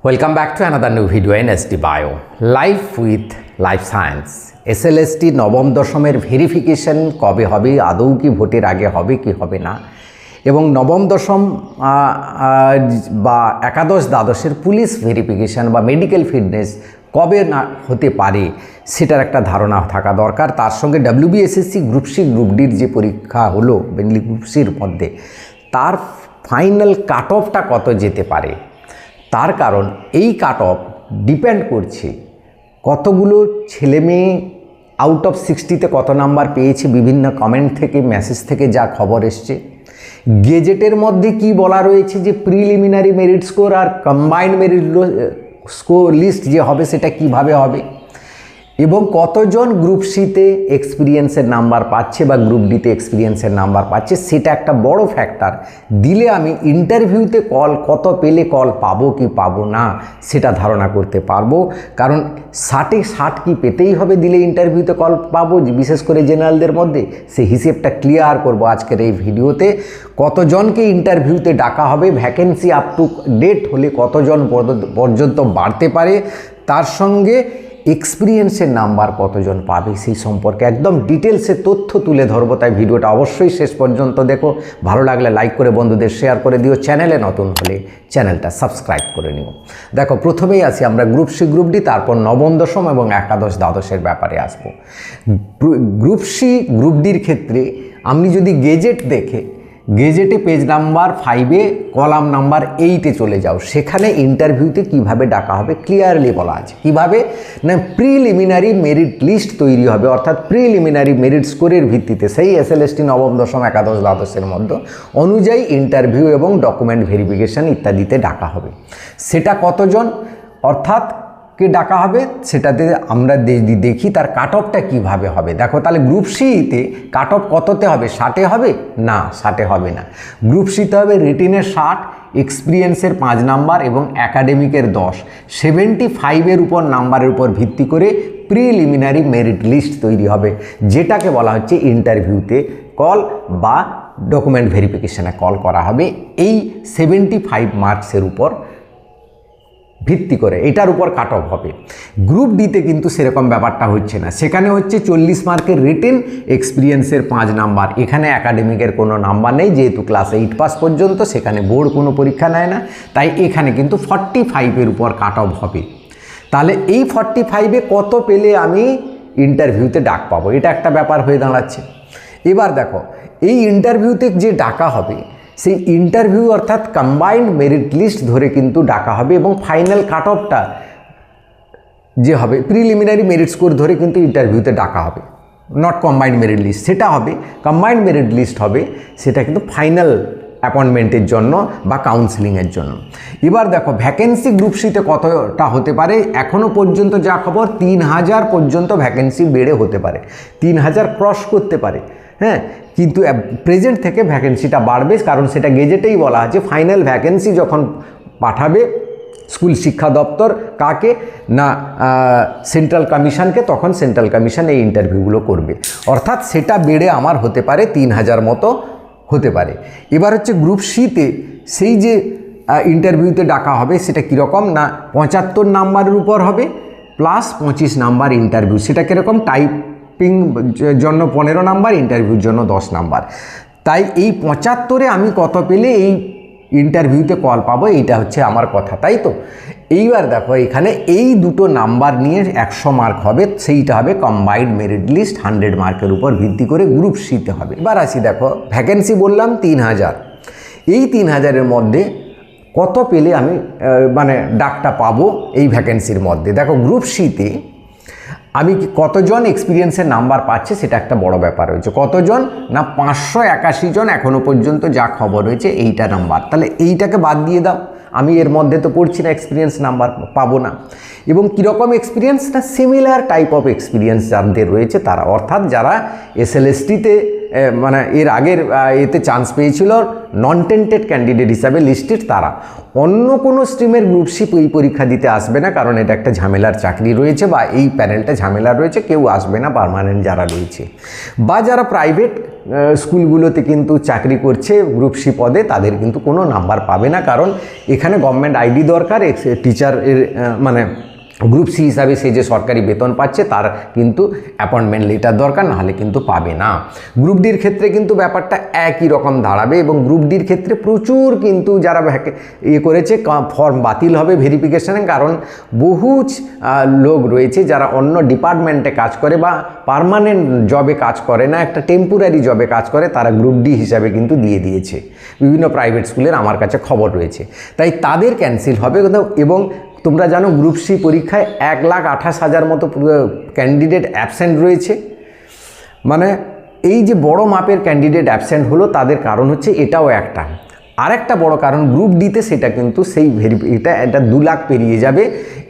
Welcome back to another new video in SD Bio. Life with Life Science. SLST নবম দশমের verification কবে হবে, আদৌ কি ভোটের আগে হবে কি হবে না, এবং নবম দশম বা একাদশ দ্বাদশের পুলিশ ভেরিফিকেশন বা মেডিকেল ফিটনেস কবে না হতে পারে সেটার একটা ধারণা থাকা দরকার। তার সঙ্গে WBSSC গ্রুপ সি গ্রুপ ডির যে পরীক্ষা হলো মেনলি গ্রুপ সির মধ্যে, তার ফাইনাল কাট অফটা কত যেতে পারে, তার কারণ এই কাট অফ ডিপেন্ড করছে কতগুলো ছেলে মেয়ে আউট অফ 60-তে কত নাম্বার পেয়েছে, বিভিন্ন কমেন্ট থেকে মেসেজ থেকে যা খবর এসছে। গেজেটের মধ্যে কি বলা রয়েছে যে প্রিলিমিনারি মেরিট স্কোর আর কম্বাইন্ড মেরিট স্কোর লিস্ট যে হবে সেটা কিভাবে হবে, এবং কতজন গ্রুপ সিতে এক্সপিরিয়েন্সের নাম্বার পাচ্ছে বা গ্রুপ ডিতে এক্সপিরিয়েন্সের নাম্বার পাচ্ছে, সেটা একটা বড় ফ্যাক্টর। দিলে আমি ইন্টারভিউতে কল কত পেলে কল পাবো কি পাবো না সেটা ধারণা করতে পারবো। কারণ 60 কি পেতেই হবে দিলে ইন্টারভিউতে কল পাবো, বিশেষ করে জেনারেলদের মধ্যে। সেই হিসেবটা ক্লিয়ার করব আজকের এই ভিডিওতে। কতজনকে ইন্টারভিউতে ডাকা হবে, ভ্যাকেন্সি আপ টু ডেট হলে কতজন পর্যন্ত বাড়তে পারে, তার সঙ্গে এক্সপিরিয়েন্সের নাম্বার কতজন পাবে সেই সম্পর্কে একদম ডিটেলসে তথ্য তুলে ধরবো। তাই ভিডিওটা অবশ্যই শেষ পর্যন্ত দেখো। ভালো লাগলে লাইক করে বন্ধুদের শেয়ার করে দিও, চ্যানেলে নতুন হলে চ্যানেলটা সাবস্ক্রাইব করে নিও। দেখো, প্রথমেই আসি আমরা গ্রুপ সি গ্রুপ ডি, তারপর নবম দশম এবং একাদশ দ্বাদশের ব্যাপারে আসবো। গ্রুপ সি গ্রুপ ডির ক্ষেত্রে আপনি যদি গেজেট দেখে, গেজেটে পেজ নাম্বার 5-এ কলাম নাম্বার 8-এ চলে যাও, সেখানে ইন্টারভিউতে কিভাবে ডাকা হবে ক্লিয়ারলি বলা আছে। কিভাবে না, প্রিলিমিনারি মেরিট লিস্ট তৈরি হবে, অর্থাৎ প্রিলিমিনারি মেরিট স্কোরের ভিত্তিতে সেই SLST নবম দশম একাদশ দ্বাদশের মধ্যে অনুযায়ী ইন্টারভিউ এবং ডকুমেন্ট ভেরিফিকেশান ইত্যাদিতে ডাকা হবে। সেটা কতজন অর্থাৎ কে ডাকা হবে সেটাতে আমরা দেখি তার কাট অফটা কীভাবে হবে। দেখো, তাহলে গ্রুপ সিতে কাট অফ কততে হবে? 60-এ হবে না, 60-এ হবে না। গ্রুপ সিতে হবে রিটিনের 60, এক্সপিরিয়েন্সের 5 নাম্বার এবং অ্যাকাডেমিকের 10। 75-এর উপর নাম্বারের উপর ভিত্তি করে প্রিলিমিনারি মেরিট লিস্ট তৈরি হবে, যেটাকে বলা হচ্ছে ইন্টারভিউতে কল বা ডকুমেন্ট ভেরিফিকেশানে কল করা হবে। এই 75 মার্কসের উপর ভিত্তি করে এটার উপর কাট অফ হবে। গ্রুপ ডিতে কিন্তু সেরকম ব্যাপারটা হচ্ছে না। সেখানে হচ্ছে 40 মার্কের রিটেন, এক্সপিরিয়েন্সের 5 নাম্বার। এখানে একাডেমিকের কোনো নাম্বার নেই, যেহেতু ক্লাস 8 পাস পর্যন্ত, সেখানে বোর্ড কোনো পরীক্ষা নেয় না। তাই এখানে কিন্তু 45-এর উপর কাট অফ হবে। তাহলে এই 45-এ কত পেলে আমি ইন্টারভিউতে ডাক পাবো, এটা একটা ব্যাপার হয়ে দাঁড়াচ্ছে। এবার দেখো, এই ইন্টারভিউতে যে ডাকা হবে সেই ইন্টারভিউ অর্থাৎ কম্বাইন্ড মেরিট লিস্ট ধরে কিন্তু ডাকা হবে, এবং ফাইনাল কাট অফটা যে হবে প্রিলিমিনারি মেরিট স্কোর ধরে কিন্তু ইন্টারভিউতে ডাকা হবে, নট কম্বাইন্ড মেরিট লিস্ট। সেটা হবে কম্বাইন্ড মেরিট লিস্ট হবে, সেটা কিন্তু ফাইনাল অ্যাপয়েন্টমেন্টের জন্য বা কাউন্সিলিংয়ের জন্য। এবার দেখো, ভ্যাকেন্সি গ্রুপ সিতে কতটা হতে পারে। এখনও পর্যন্ত যা খবর 3000 পর্যন্ত ভ্যাকেন্সি বেড়ে হতে পারে, 3000 ক্রস করতে পারে। হ্যাঁ, কিন্তু প্রেজেন্ট থেকে ভ্যাকেন্সিটা বাড়বে, কারণ সেটা গেজেটেই বলা আছে। ফাইনাল ভ্যাকেন্সি যখন পাঠাবে স্কুল শিক্ষা দপ্তর কাকে না সেন্ট্রাল কমিশনকে, তখন সেন্ট্রাল কমিশন এই ইন্টারভিউগুলো করবে, অর্থাৎ সেটা বেড়ে আমার হতে পারে 3000 মতো হতে পারে। এবার হচ্ছে গ্রুপ সিতে সেই যে ইন্টারভিউতে ডাকা হবে সেটা কীরকম না, 75 নাম্বারের উপর হবে প্লাস 25 নাম্বার ইন্টারভিউ। সেটা কীরকম, টাইপিং জন্য 15 নাম্বার, ইন্টারভিউর জন্য 10 নাম্বার। তাই এই 75-এ আমি কত পেলে এই ইন্টারভিউতে কল পাবো, এইটা হচ্ছে আমার কথা, তাই তো। এইবার দেখো, এখানে এই দুটো নাম্বার নিয়ে 100 মার্ক হবে, সেইটা হবে কম্বাইন্ড মেরিট লিস্ট 100 মার্কের উপর ভিত্তি করে গ্রুপ সিতে হবে। এবার আসি, দেখো ভ্যাকেন্সি বললাম 3000, এই 3000-এর মধ্যে কত পেলে আমি মানে ডাকটা পাবো এই ভ্যাকেন্সির মধ্যে। দেখো, গ্রুপ সিতে আমি কতজন এক্সপিরিয়েন্সের নাম্বার পাচ্ছে সেটা একটা বড় ব্যাপার হয়েছে। কতজন না, 581 জন এখনও পর্যন্ত যা খবর হয়েছে এইটা নাম্বার। তাহলে এইটাকে বাদ দিয়ে দাও, আমি এর মধ্যে তো পড়ছি না, এক্সপিরিয়েন্স নাম্বার পাবো না। এবং কীরকম এক্সপিরিয়েন্স না, সিমিলার টাইপ অফ এক্সপিরিয়েন্স যাদের রয়েছে তারা, অর্থাৎ যারা SLST-তে মানে এর আগের এতে চান্স পেয়েছিল নন টেন্টেড ক্যান্ডিডেট হিসাবে লিস্টেড, তারা অন্য কোনো স্ট্রিমের গ্রুপ সি এই পরীক্ষা দিতে আসবে না, কারণ এটা একটা ঝামেলার চাকরি রয়েছে বা এই প্যানেলটা ঝামেলা রয়েছে, কেউ আসবে না পার্মানেন্ট যারা রয়েছে। বা যারা প্রাইভেট স্কুলগুলোতে কিন্তু চাকরি করছে গ্রুপ সি পদে, তাদের কিন্তু কোনো নাম্বার পাবে না, কারণ এখানে গভর্নমেন্ট আইডি দরকার। টিচারের মানে গ্রুপ সি হিসাবে সে যে সরকারি বেতন পাচ্ছে তার কিন্তু অ্যাপয়েন্টমেন্ট লেটার দরকার, নাহলে কিন্তু পাবে না। গ্রুপ ডির ক্ষেত্রে কিন্তু ব্যাপারটা একই রকম দাঁড়াবে, এবং গ্রুপ ডির ক্ষেত্রে প্রচুর কিন্তু যারা করেছে ফর্ম বাতিল হবে ভেরিফিকেশানে, কারণ বহু লোক রয়েছে যারা অন্য ডিপার্টমেন্টে কাজ করে বা পার্মানেন্ট জবে কাজ করে না, একটা টেম্পোরারি জবে কাজ করে, তারা গ্রুপ ডি হিসাবে কিন্তু দিয়ে দিয়েছে। বিভিন্ন প্রাইভেট স্কুলের আমার কাছে খবর রয়েছে, তাই তাদের ক্যান্সেল হবে। এবং তোমরা জানো গ্রুপ সি পরীক্ষায় 1,28,000 মতো ক্যান্ডিডেট অ্যাবসেন্ট রয়েছে। মানে এই যে বড় মাপের ক্যান্ডিডেট অ্যাবসেন্ট হলো, তাদের কারণ হচ্ছে এটাও একটা। আরেকটা বড় কারণ গ্রুপ ডিতে সেটা কিন্তু সেই এটা 2 লাখ পেরিয়ে যাবে,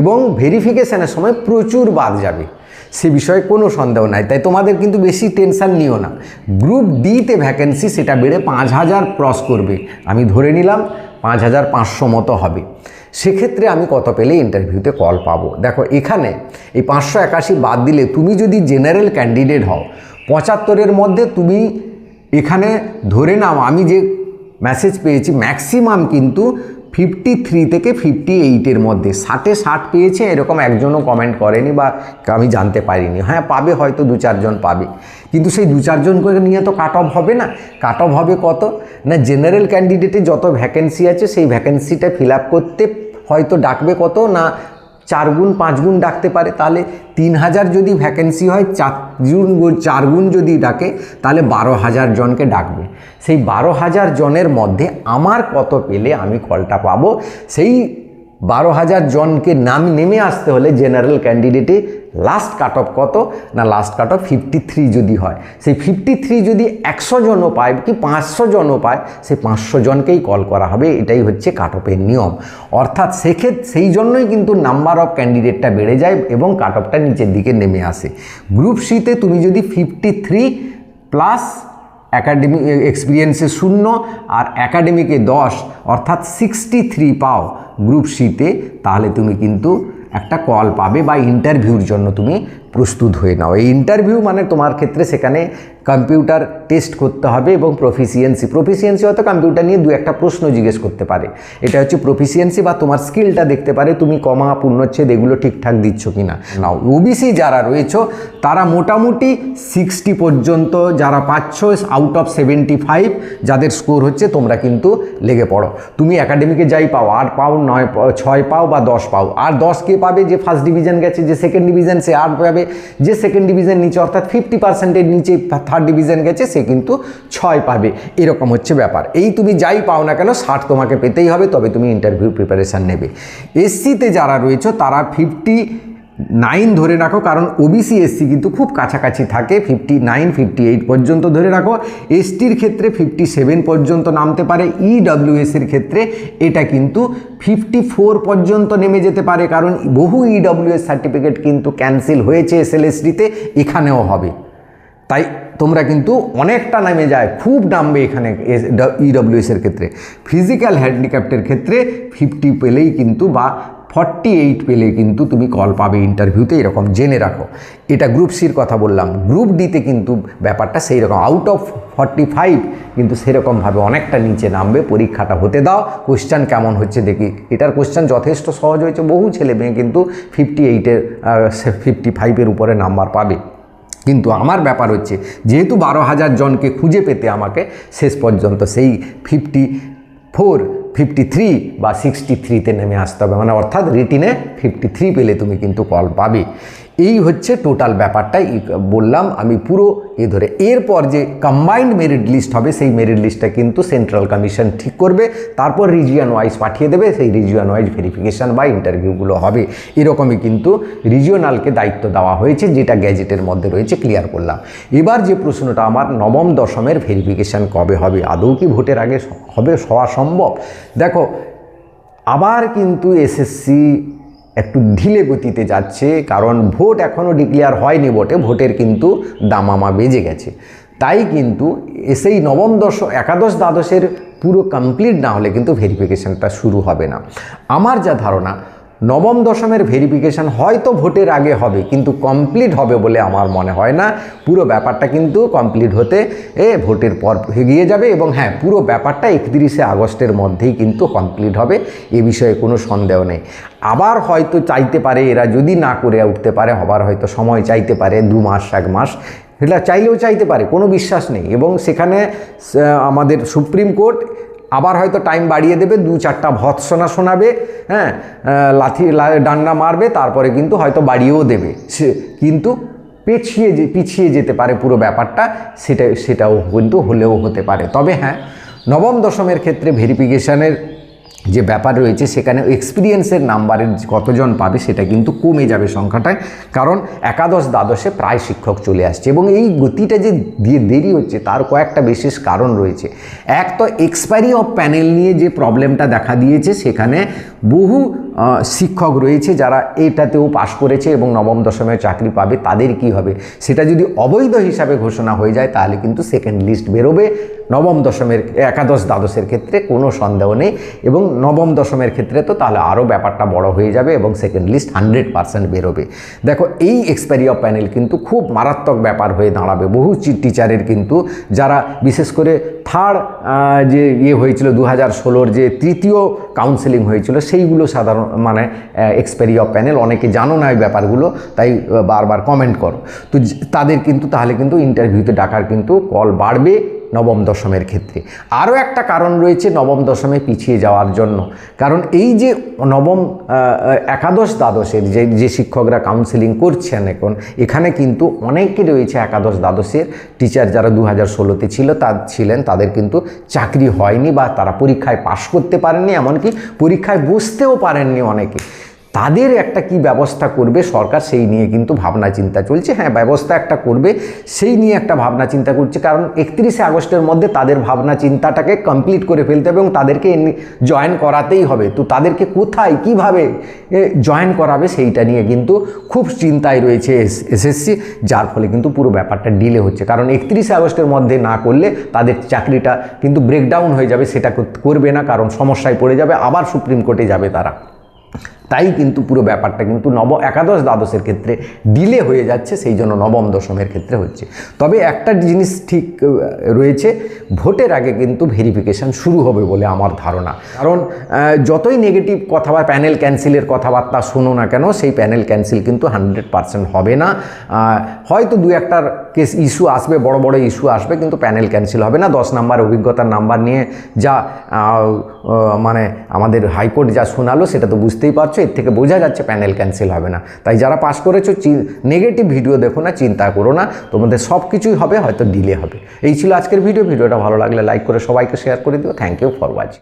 এবং ভেরিফিকেশানের সময় প্রচুর বাদ যাবে, সে বিষয়ে কোনো সন্দেহ নাই। তাই তোমাদের কিন্তু বেশি টেনশান নিও না। গ্রুপ ডিতে ভ্যাকেন্সি সেটা বেড়ে 5,000 ক্রস করবে, আমি ধরে নিলাম 5,500 মতো হবে। সেক্ষেত্রে আমি কত পেলে ইন্টারভিউতে কল পাবো? দেখো এখানে এই 581 বাদ দিলে তুমি যদি জেনারেল ক্যান্ডিডেট হও 75-এর মধ্যে, তুমি এখানে ধরে নাও, আমি যে মেসেজ পেয়েছি ম্যাক্সিমাম কিন্তু 53 থেকে 58-এর মধ্যে। 60 পেয়েছে এরকম একজনও কমেন্ট করেনি বা আমি জানতে পারিনি। হ্যাঁ পাবে, হয়তো 2-4 জন পাবে, কিন্তু সেই 2-4 জন করে নিয়ে তো কাট অফ হবে না। কাট অফ হবে কত না, জেনারেল ক্যান্ডিডেটে যত ভ্যাকেন্সি আছে সেই ভ্যাকেন্সিটা ফিল আপ করতে হয়তো ডাকবে কত না 4 গুণ 5 গুণ ডাকতে পারে। তাহলে 3,000 যদি ভ্যাকেন্সি হয় 4 গুণ যদি ডাকে, তাহলে 12,000 জনকে ডাকবে। সেই 12,000 জনের মধ্যে আমার কত পেলে আমি কলটা পাবো? সেই 12,000 জনকে নেমে আসতে হলে জেনারেল ক্যান্ডিডেটে লাস্ট কাট অফ কত না, লাস্ট কাট অফ 53 যদি হয়, সেই 53 যদি 100 জনও পায় কি 500 জনও পায়, সেই 500 জনকেই কল করা হবে। এটাই হচ্ছে কাট অফের নিয়ম। অর্থাৎ সেই জন্যই কিন্তু নাম্বার অফ ক্যান্ডিডেটটা বেড়ে যায় এবং কাট অফটা নিচের দিকে নেমে আসে। গ্রুপ সিতে তুমি যদি 53 প্লাস একাডেমিক এক্সপিরিয়েন্সে 0 আর একাডেমিকে 10 অর্থাৎ 63 পাও গ্রুপ সিতে, তাহলে তুমি কিন্তু একটা কল পাবে বা ইন্টারভিউর জন্য তুমি প্রস্তুত হয়ে নাও। এই ইন্টারভিউ মানে তোমার ক্ষেত্রে সেখানে কম্পিউটার টেস্ট করতে হবে এবং প্রফিসিয়েন্সি হয়তো কম্পিউটার নিয়ে 2-1টা প্রশ্ন জিজ্ঞেস করতে পারে। এটা হচ্ছে প্রফিসিয়েন্সি বা তোমার স্কিলটা দেখতে পারে, তুমি কমা পূর্ণচ্ছেদ এগুলো ঠিকঠাক দিচ্ছ কি না। নাও ওবিসি যারা রয়েছে তারা মোটামুটি 60 পর্যন্ত যারা পাচ্ছ আউট অফ 75 যাদের স্কোর হচ্ছে, তোমরা কিন্তু লেগে পড়ো। তুমি একাডেমিকে যাই পাও, 8 পাও, 9 পাও, 6 পাও বা 10 পাও। আর 10 কে পাবে যে ফার্স্ট ডিভিশন গেছে, যে সেকেন্ড ডিভিশন সে 8 পাবে, যে সেকেন্ড ডিভিশন নিচে অর্থাৎ 50%-এর নিচে থার্ড ডিভিশন গেছে সে কিন্তু 6 পাবে। এরকম হচ্ছে ব্যাপার। এই তুমি যাই পাও না কেন 60 তোমাকে পেতেই হবে, তবে তুমি ইন্টারভিউ প্রিপারেশান নেবে। এসসিতে যারা রয়েছে তারা 59 ধরে রাখো, কারণ ওবিসি এসসি কিন্তু খুব কাছাকাছি থাকে, 59 58 পর্যন্ত ধরে রাখো। এসটির ক্ষেত্রে 57 পর্যন্ত নামতে পারে। ইডব্লিউএসের ক্ষেত্রে এটা কিন্তু 54 পর্যন্ত নেমে যেতে পারে, কারণ বহু ইডব্লিউএস সার্টিফিকেট কিন্তু ক্যান্সেল হয়েছে এসএলএসটিতে, এখানেও হবে। তাই তোমরা কিন্তু অনেকটা নেমে যায়, খুব নামবে এখানে ইডব্লিউএসের ক্ষেত্রে। ফিজিক্যাল হ্যান্ডিক্যাপ্টের ক্ষেত্রে 50 পেলেই কিন্তু বা 48 পেলে কিন্তু তুমি কল পাবে ইন্টারভিউতে, এরকম জেনে রাখো। এটা গ্রুপ সির কথা বললাম। গ্রুপ ডিতে কিন্তু ব্যাপারটা সেই রকম, আউট অফ 45 কিন্তু সেরকমভাবে অনেকটা নিচে নামবে। পরীক্ষাটা হতে দাও, কোশ্চেন কেমন হচ্ছে দেখি। এটার কোশ্চেন যথেষ্ট সহজ হয়েছে, বহু ছেলে মেয়ে কিন্তু 55-এর উপরে নাম্বার পাবে। কিন্তু আমার ব্যাপার হচ্ছে যেহেতু 12,000 জনকে খুঁজে পেতে আমাকে শেষ পর্যন্ত সেই 54, 53 বা 63-তে নেমে আসতে হবে, মানে অর্থাৎ রিটিনে 53 পেলে তুমি কিন্তু কল পাবে। এই হচ্ছে টোটাল ব্যাপারটাই বললাম আমি পুরো ধরে। এরপর যে কম্বাইন্ড মেরিট লিস্ট হবে, সেই মেরিট লিস্টটা কিন্তু সেন্ট্রাল কমিশন ঠিক করবে, তারপর রিজিয়ন ওয়াইজ পাঠিয়ে দেবে, সেই রিজিয়ন ওয়াইজ ভেরিফিকেশান বা ইন্টারভিউগুলো হবে। এরকমই কিন্তু রিজিওনালকে দায়িত্ব দেওয়া হয়েছে, যেটা গ্যাজেটের মধ্যে রয়েছে, ক্লিয়ার করলাম। এবার যে প্রশ্নটা আমার, নবম দশমের ভেরিফিকেশান কবে হবে? আদৌ কি ভোটের আগে হওয়া সম্ভব? দেখো আবার কিন্তু এসএসসি একটু ঢিলে গতিতে যাচ্ছে, কারণ ভোট এখনও ডিক্লেয়ার হয়নি বটে, ভোটের কিন্তু দামামা বেজে গেছে। তাই কিন্তু সেই নবম একাদশ দ্বাদশের পুরো কমপ্লিট না হলে কিন্তু ভেরিফিকেশানটা শুরু হবে না। আমার যা ধারণা নবম দশমের ভেরিফিকেশান হয়তো ভোটের আগে হবে, কিন্তু কমপ্লিট হবে বলে আমার মনে হয় না। পুরো ব্যাপারটা কিন্তু কমপ্লিট হতে ভোটের পর এগিয়ে যাবে, এবং হ্যাঁ, পুরো ব্যাপারটা 31শে আগস্টের মধ্যেই কিন্তু কমপ্লিট হবে, এ বিষয়ে কোনো সন্দেহ নেই। আবার হয়তো চাইতে পারে এরা, যদি না করে উঠতে পারে, আবার হয়তো সময় চাইতে পারে 2 মাস 1 মাস, এটা চাইলেও চাইতে পারে, কোনো বিশ্বাস নেই। এবং সেখানে আমাদের সুপ্রিম কোর্ট আবার হয়তো টাইম বাড়িয়ে দেবে, 2-4টা ভৎসনা শোনাবে, হ্যাঁ, ডান্ডা মারবে, তারপরে কিন্তু হয়তো বাড়িয়েও দেবে, কিন্তু পিছিয়ে যেতে পারে পুরো ব্যাপারটা, সেটাও কিন্তু হলেও হতে পারে। তবে হ্যাঁ, নবম দশমের ক্ষেত্রে ভেরিফিকেশানের যে ব্যাপার রয়েছে, সেখানে এক্সপিরিয়েন্সের নাম্বারের কতজন পাবে সেটা কিন্তু কমে যাবে সংখ্যাটায়, কারণ একাদশ দ্বাদশে প্রায় শিক্ষক চলে আসছে। এবং এই গতিটা যে দেরি হচ্ছে তার কয়েকটা বিশেষ কারণ রয়েছে। এক তো এক্সপায়ারি অফ প্যানেল নিয়ে যে প্রবলেমটা দেখা দিয়েছে, সেখানে বহু শিক্ষক রয়েছে যারা এটাতেও পাশ করেছে এবং নবম দশমের চাকরি পাবে, তাদের কি হবে? সেটা যদি অবৈধ হিসাবে ঘোষণা হয়ে যায়, তাহলে কিন্তু সেকেন্ড লিস্ট বেরোবে নবম দশমের, একাদশ দ্বাদশের ক্ষেত্রে কোনো সন্দেহ নেই। এবং নবম দশমের ক্ষেত্রে তো তাহলে আরও ব্যাপারটা বড় হয়ে যাবে এবং সেকেন্ড লিস্ট 100% বেরোবে। দেখো, এই এক্সপায়ারি অফ প্যানেল কিন্তু খুব মারাত্মক ব্যাপার হয়ে দাঁড়াবে। বহু টিচারের কিন্তু, যারা বিশেষ করে থার্ড যে হয়েছিল 2016 যে তৃতীয় কাউন্সেলিং হয়েছিল, সেইগুলো সাধারণ মানে এক্সপায়ারি অফ প্যানেল, অনেকে জানো না এই ব্যাপারগুলো, তাই বারবার কমেন্ট করো। তো তাদের কিন্তু তাহলে কিন্তু ইন্টারভিউতে ডাকার কিন্তু কল বাড়বে নবম দশমের ক্ষেত্রে। আরও একটা কারণ রয়েছে নবম দশমে পিছিয়ে যাওয়ার জন্য, কারণ এই যে নবম একাদশ দ্বাদশের যে শিক্ষকরা কাউন্সেলিং করছেন এখন, এখানে কিন্তু অনেকে রয়েছে একাদশ দ্বাদশের টিচার যারা 2016-তে ছিলেন, তাদের কিন্তু চাকরি হয়নি বা তারা পরীক্ষায় পাশ করতে পারেননি, এমনকি পরীক্ষায় বসতেও পারেননি অনেকে। তাদের একটা কি ব্যবস্থা করবে সরকার, সেই নিয়ে কিন্তু ভাবনা চিন্তা চলছে। হ্যাঁ, ব্যবস্থা একটা করবে, সেই নিয়ে একটা ভাবনা চিন্তা করছে, কারণ 31শে আগস্টের মধ্যে তাদের ভাবনা চিন্তাটাকে কমপ্লিট করে ফেলতে হবে এবং তাদেরকে জয়েন করাতেই হবে। তো তাদেরকে কোথায় কিভাবে জয়েন করাবে, সেইটা নিয়ে কিন্তু খুব চিন্তায় রয়েছে এসএসসি, যার ফলে কিন্তু পুরো ব্যাপারটা ডিলে হচ্ছে। কারণ 31শে আগস্টের মধ্যে না করলে তাদের চাকরিটা কিন্তু ব্রেকডাউন হয়ে যাবে, সেটা করবে না, কারণ সমস্যায় পড়ে যাবে, আবার সুপ্রিম কোর্টে যাবে তারা। তাই কিন্তু পুরো ব্যাপারটা কিন্তু একাদশ দ্বাদশের ক্ষেত্রে ডিলে হয়ে যাচ্ছে, সেই জন্য নবম দশমের ক্ষেত্রে হচ্ছে। তবে একটা জিনিস ঠিক রয়েছে, ভোটের আগে কিন্তু ভেরিফিকেশান শুরু হবে বলে আমার ধারণা। কারণ যতই নেগেটিভ কথা বা প্যানেল ক্যান্সেলের কথাবার্তা শোনো না কেন, সেই প্যানেল ক্যান্সেল কিন্তু 100% হবে না। হয়তো 2-1টার কেস ইস্যু আসবে, বড় বড় ইস্যু আসবে, কিন্তু প্যানেল ক্যান্সেল হবে না। 10 নাম্বার অভিজ্ঞতার নাম্বার নিয়ে যা মানে আমাদের হাইকোর্ট যা শোনালো, সেটা তো বুঝতেই পারছো, এর থেকে বোঝা যাচ্ছে প্যানেল ক্যান্সেল হবে না। তাই যারা পাস করেছো, নেগেটিভ ভিডিও দেখো না, চিন্তা করো না, তোমাদের সব কিছুই হবে, হয়তো ডিলে হবে। এই ছিল আজকের ভিডিওটা ভালো লাগলে লাইক করে সবাইকে শেয়ার করে দিও। Thank you for watching.